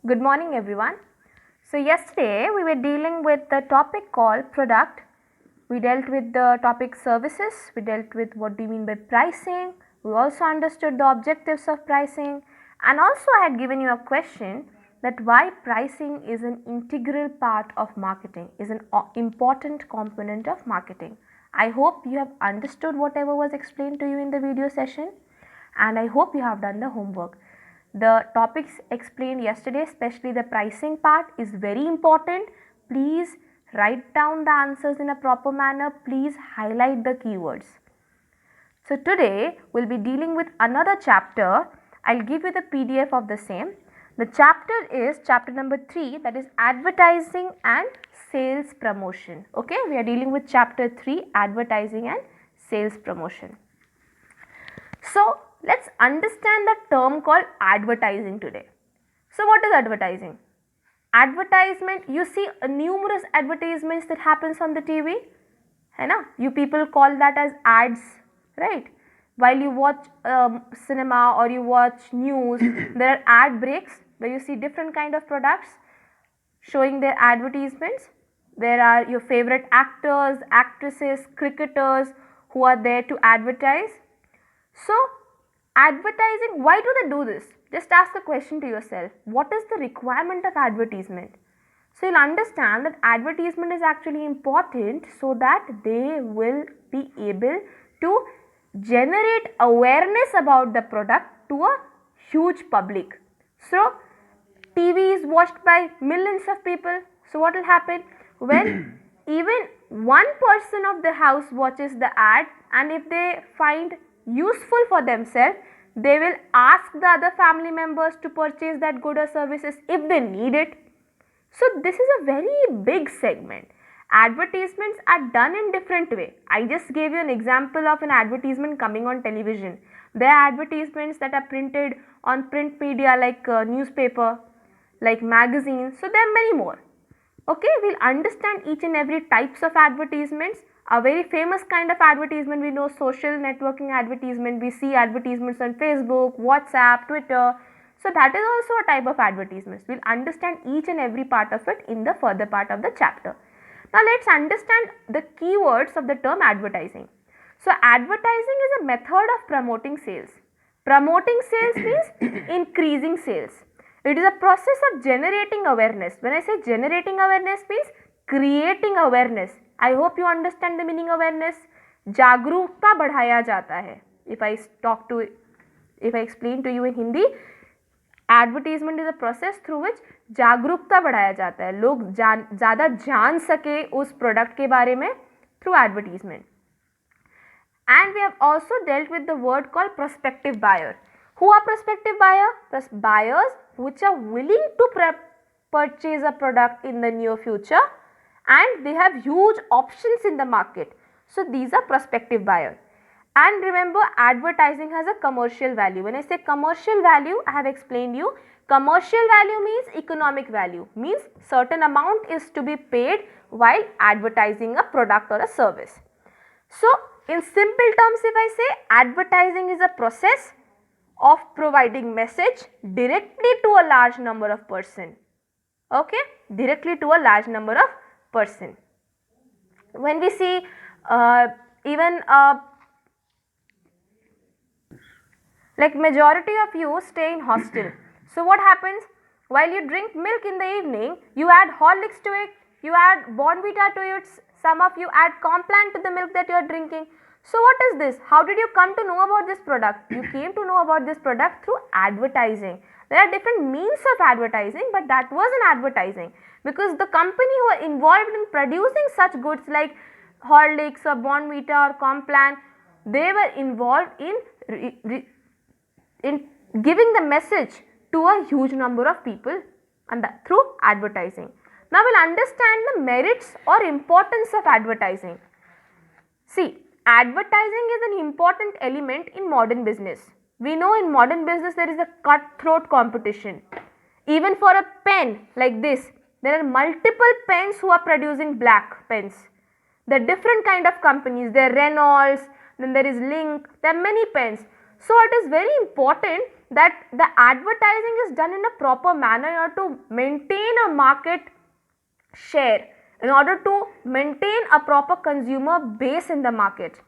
Good morning, everyone. So, yesterday we were dealing with the topic called product. We dealt with the topic services, we dealt with what do you mean by pricing, we also understood the objectives of pricing, and also I had given you a question that why pricing is an integral part of marketing, is an important component of marketing. I hope you have understood whatever was explained to you in the video session, and I hope you have done the homework. The topics explained yesterday, especially the pricing part, is very important. Please write down the answers in a proper manner. Please highlight the keywords. So today we'll be dealing with another chapter. I'll give you the PDF of the same. The chapter is chapter number 3, that is advertising and sales promotion. Okay, we are dealing with chapter 3, advertising and sales promotion. So let's understand the term called advertising today. So what is advertising? Advertisement, you see numerous advertisements that happens on the TV, है ना? You people call that as ads, right? While you watch cinema or you watch news, there are ad breaks where you see different kind of products showing their advertisements. There are your favorite actors, actresses, cricketers who are there to advertise. So, advertising, why do they do this? Just ask the question to yourself, what is the requirement of advertisement? So, you'll understand that advertisement is actually important so that they will be able to generate awareness about the product to a huge public. So, TV is watched by millions of people. So, what will happen when even one person of the house watches the ad, and if they find useful for themselves, they will ask the other family members to purchase that good or services if they need it. So this is a very big segment. Advertisements are done in different way. I just gave you an example of an advertisement coming on television. There are advertisements that are printed on print media like newspaper, like magazines. So there are many more. Okay, we'll understand each and every types of advertisements. A very famous kind of advertisement we know, social networking advertisement. We see advertisements on Facebook, WhatsApp, Twitter. So that is also a type of advertisements. We'll understand each and every part of it in the further part of the chapter. Now let's understand the keywords of the term advertising. So advertising is a method of promoting sales. Promoting sales means increasing sales. It is a process of generating awareness. When I say generating awareness means creating awareness. I hope you understand the meaning awareness. जागरूकता बढ़ाया जाता है. If I explain to you in Hindi, advertisement is a process through which जागरूकता बढ़ाया जाता है, लोग ज़्यादा जान सके उस प्रोडक्ट के बारे में through advertisement. And we have also dealt with the word called prospective buyer. Who are prospective buyer? Buyers which are willing to purchase a product in the near future and they have huge options in the market. So these are prospective buyer. And remember, advertising has a commercial value. When I say commercial value, I have explained you. Commercial value means economic value, means certain amount is to be paid while advertising a product or a service. So in simple terms, if I say advertising is a process of providing message directly to a large number of person. Okay, directly to a large number of person. When we see even like majority of you stay in hostel. So what happens? While you drink milk in the evening, you add Horlicks to it, you add Bournvita to it, some of you add Complan to the milk that you are drinking. So what is this? How did you come to know about this product? You came to know about this product through advertising. There are different means of advertising, but that was an advertising because the company who are involved in producing such goods like Horlicks or Bournvita or Complan, they were involved in giving the message to a huge number of people and through advertising. Now we'll understand the merits or importance of advertising. See, advertising is an important element in modern business. We know in modern business there is a cutthroat competition. Even for a pen like this, there are multiple pens who are producing black pens. There are different kind of companies. There are Reynolds, then there is Link, there are many pens. So it is very important that the advertising is done in a proper manner in order to maintain a market share, in order to maintain a proper consumer base in the market.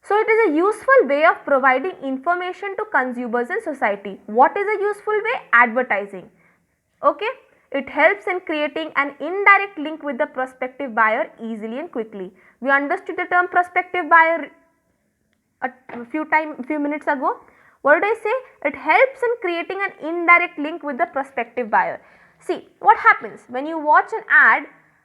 So it is a useful way of providing information to consumers in society. What is a useful way? Advertising. Okay, it helps in creating an indirect link with the prospective buyer easily and quickly. We understood the term prospective buyer a few minutes ago. What did I say? It helps in creating an indirect link with the prospective buyer. See, what happens when you watch an ad?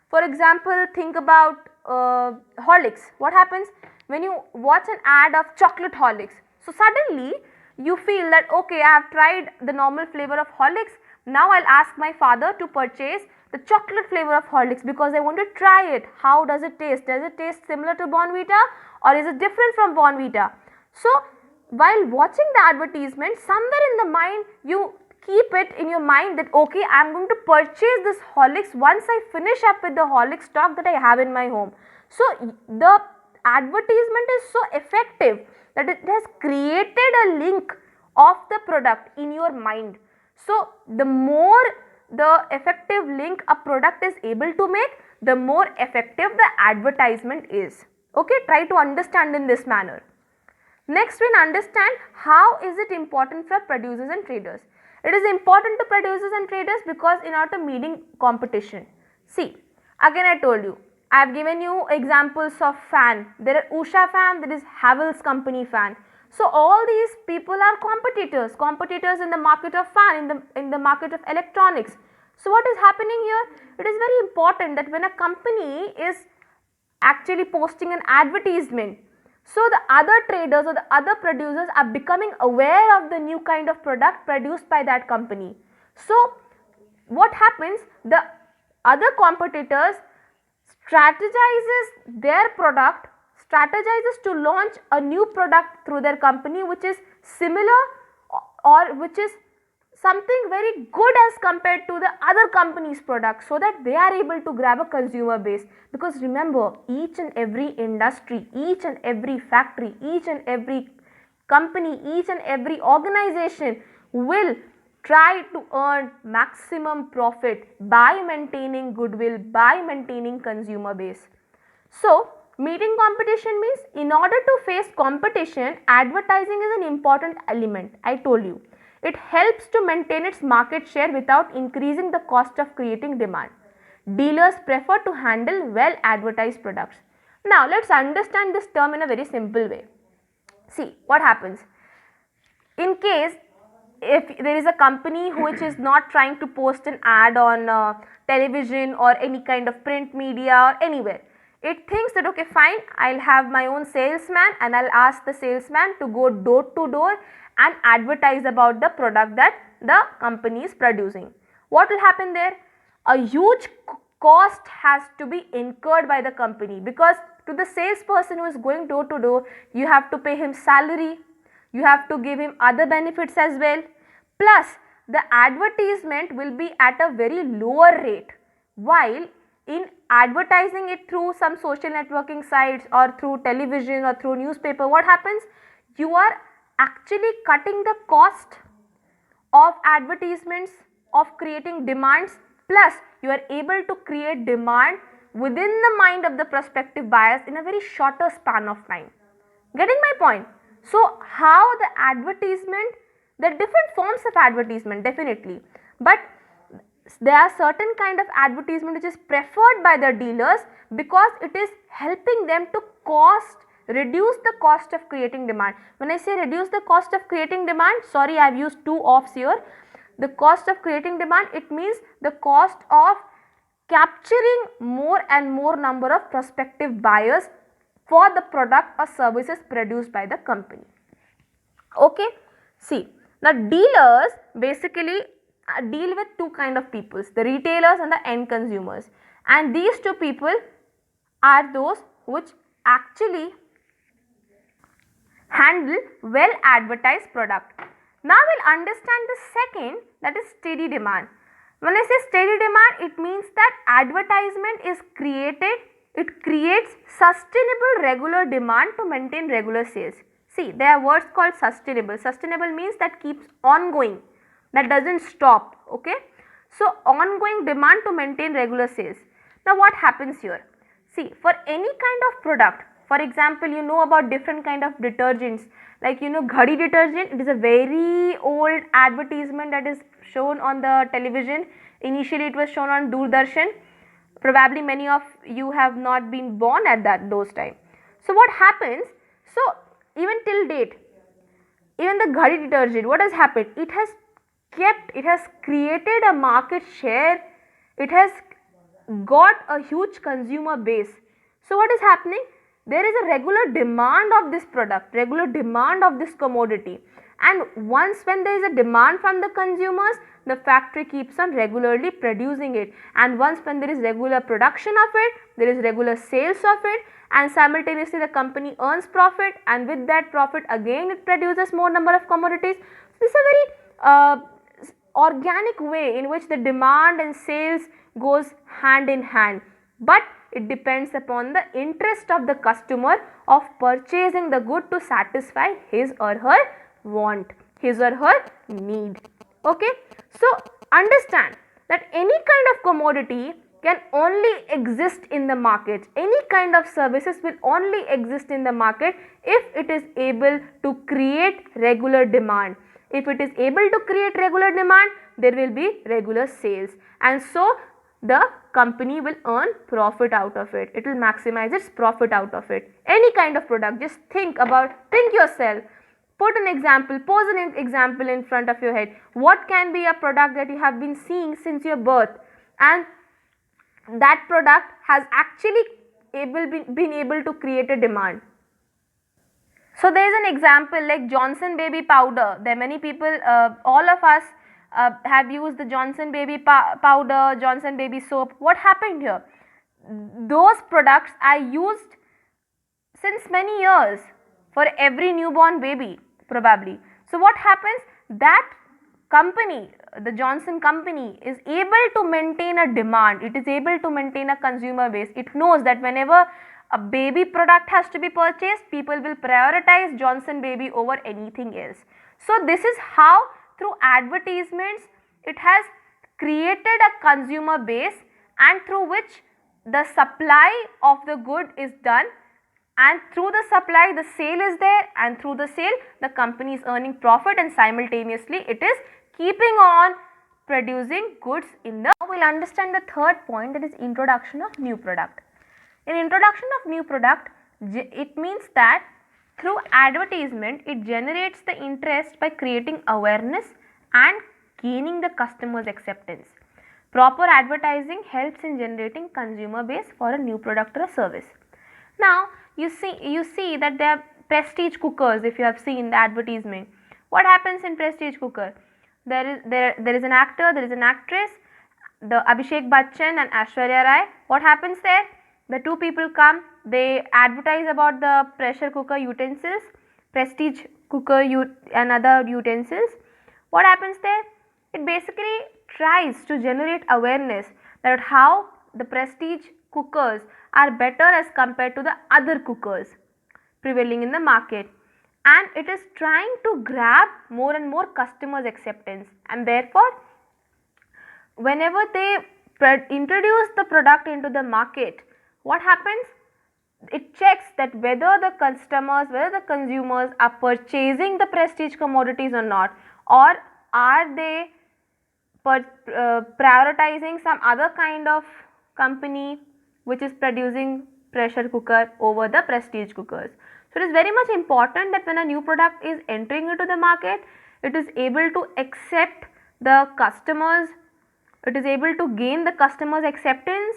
For example, think about Horlicks. What happens when you watch an ad of chocolate Horlicks? So suddenly you feel that, okay, I have tried the normal flavor of Horlicks. Now I'll ask my father to purchase the chocolate flavor of Horlicks because I want to try it. How does it taste? Does it taste similar to Bournvita or is it different from Bournvita? So while watching the advertisement, somewhere in the mind you keep it in your mind that, okay, I am going to purchase this Horlicks once I finish up with the Horlicks stock that I have in my home. So the advertisement is so effective that it has created a link of the product in your mind. So the more the effective link a product is able to make, the more effective the advertisement is. Okay, try to understand in this manner. Next, we understand how is it important for producers and traders. It is important to producers and traders because in order to meeting competition. See, again I told you, I have given you examples of fan. There are Usha fan, there is Havells company fan. So all these people are competitors in the market of fan, in the market of electronics. So what is happening here? It is very important that when a company is actually posting an advertisement, so the other traders or the other producers are becoming aware of the new kind of product produced by that company. So what happens? The other competitors strategizes their product, strategizes to launch a new product through their company which is similar or which is something very good as compared to the other company's product, so that they are able to grab a consumer base. Because remember, each and every industry, each and every factory, each and every company, each and every organization will try to earn maximum profit by maintaining goodwill, by maintaining consumer base. So meeting competition means in order to face competition, advertising is an important element. I told you. It helps to maintain its market share without increasing the cost of creating demand. Dealers prefer to handle well advertised products. Now let's understand this term in a very simple way. See what happens. In case if there is a company which is not trying to post an ad on television or any kind of print media or anywhere, it thinks that, okay, fine, I'll have my own salesman and I'll ask the salesman to go door to door and advertise about the product that the company is producing. What will happen there? A huge cost has to be incurred by the company, because to the salesperson who is going door to door, you have to pay him salary, you have to give him other benefits as well, plus the advertisement will be at a very lower rate, while in advertising it through some social networking sites or through television or through newspaper, what happens? You are actually cutting the cost of advertisements, of creating demands, plus you are able to create demand within the mind of the prospective buyers in a very shorter span of time. Getting my point? So how the advertisement, there are different forms of advertisement definitely, but there are certain kind of advertisement which is preferred by the dealers because it is helping them to reduce the cost of creating demand. When I say reduce the cost of creating demand, sorry, I have used two offs here. The cost of creating demand, it means the cost of capturing more and more number of prospective buyers for the product or services produced by the company. Okay, see, now dealers basically deal with two kind of peoples, the retailers and the end consumers, and these two people are those which actually handle well advertised product. Now we'll understand the second, that is steady demand. When I say steady demand, it means that advertisement is created, it creates sustainable regular demand to maintain regular sales. See, there are words called sustainable. Sustainable means that keeps ongoing, that doesn't stop, okay. So, ongoing demand to maintain regular sales. Now, what happens here? See, for any kind of product, for example, you know about different kind of detergents, like Ghadi detergent. It is a very old advertisement that is shown on the television. Initially, it was shown on Doordarshan. Probably many of you have not been born at those time. So, what happens? So, even till date, even the Ghadi detergent, what has happened? It has created a market share. It has got a huge consumer base. So, what is happening? There is a regular demand of this product, regular demand of this commodity, and once when there is a demand from the consumers, the factory keeps on regularly producing it, and once when there is regular production of it, there is regular sales of it, and simultaneously the company earns profit, and with that profit again it produces more number of commodities. So, this is a very organic way in which the demand and sales goes hand in hand, but it depends upon the interest of the customer of purchasing the good to satisfy his or her want, his or her need. Okay. So, understand that any kind of commodity can only exist in the market. Any kind of services will only exist in the market if it is able to create regular demand. If it is able to create regular demand, there will be regular sales, and so the company will earn profit out of it. It will maximize its profit out of it. Any kind of product, just think yourself. Put an example, pose an example in front of your head. What can be a product that you have been seeing since your birth, and that product has actually been able to create a demand? So, there is an example like Johnson baby powder. There are many people, all of us have used the Johnson baby powder, Johnson baby soap. What happened here? Those products are used since many years for every newborn baby probably. So, what happens? That company, the Johnson company, is able to maintain a demand. It is able to maintain a consumer base. It knows that whenever a baby product has to be purchased, people will prioritize Johnson baby over anything else. So, this is how through advertisements it has created a consumer base, and through which the supply of the good is done, and through the supply the sale is there, and through the sale the company is earning profit, and simultaneously it is keeping on producing goods in the. Now we will understand the third point, that is introduction of new product. In introduction of new product, it means that through advertisement it generates the interest by creating awareness and gaining the customer's acceptance. Proper advertising helps in generating consumer base for a new product or a service. Now you see that there are prestige cookers. If you have seen the advertisement, what happens in prestige cooker? There is an actor, there is an actress, the Abhishek Bachchan and Aishwarya Rai. What happens there? The two people come, they advertise about the pressure cooker utensils, prestige cooker and other utensils. What happens there? It basically tries to generate awareness that how the prestige cookers are better as compared to the other cookers prevailing in the market, and it is trying to grab more and more customers' acceptance, and therefore whenever they introduce the product into the market, what happens? It checks that whether the customers, whether the consumers are purchasing the prestige commodities or not, or are they prioritizing some other kind of company which is producing pressure cooker over the prestige cookers. So, it is very much important that when a new product is entering into the market, it is able to accept the customers, it is able to gain the customers' acceptance,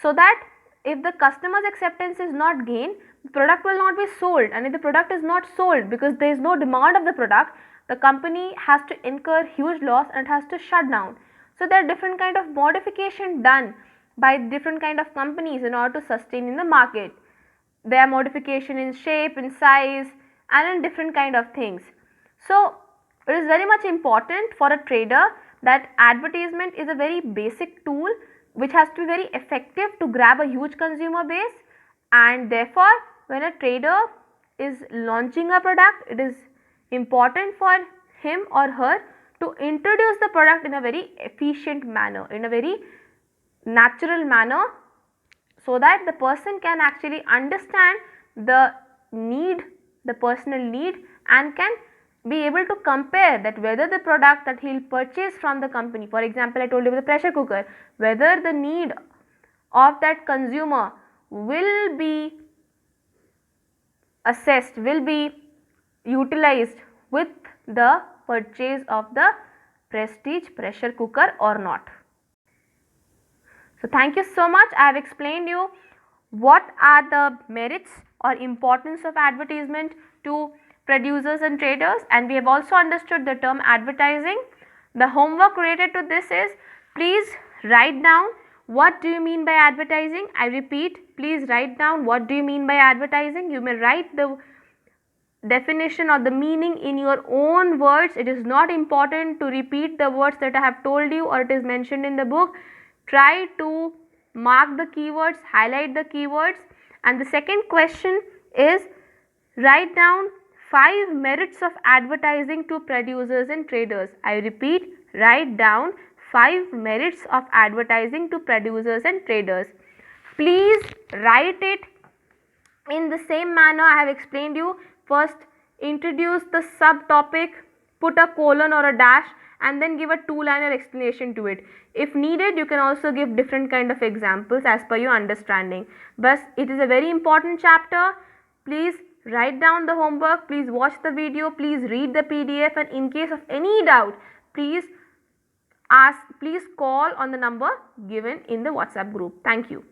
so that if the customer's acceptance is not gained, the product will not be sold, and if the product is not sold because there is no demand of the product, the company has to incur huge loss and has to shut down. So, there are different kind of modification done by different kind of companies in order to sustain in the market. There are modification in shape, in size, and in different kind of things. So, it is very much important for a trader that advertisement is a very basic tool which has to be very effective to grab a huge consumer base, and therefore when a trader is launching a product, it is important for him or her to introduce the product in a very efficient manner, in a very natural manner, so that the person can actually understand the need, the personal need, and can be able to compare that whether the product that he will purchase from the company, for example I told you with the pressure cooker, whether the need of that consumer will be assessed, will be utilized with the purchase of the Prestige pressure cooker or not. So thank you so much. I have explained you what are the merits or importance of advertisement to producers and traders, and we have also understood the term advertising. The homework related to this is, please write down what do you mean by advertising. I repeat, please write down what do you mean by advertising. You may write the definition or the meaning in your own words. It is not important to repeat the words that I have told you or it is mentioned in the book. Try to mark the keywords, highlight the keywords. And the second question is, write down 5 merits of advertising to producers and traders. I repeat, write down 5 merits of advertising to producers and traders. Please write it in the same manner I have explained you. First introduce the subtopic, put a colon or a dash, and then give a 2-liner explanation to it. If needed, you can also give different kind of examples as per your understanding. But it is a very important chapter. Please write down the homework, please watch the video, please read the PDF, and in case of any doubt, please call on the number given in the WhatsApp group. Thank you.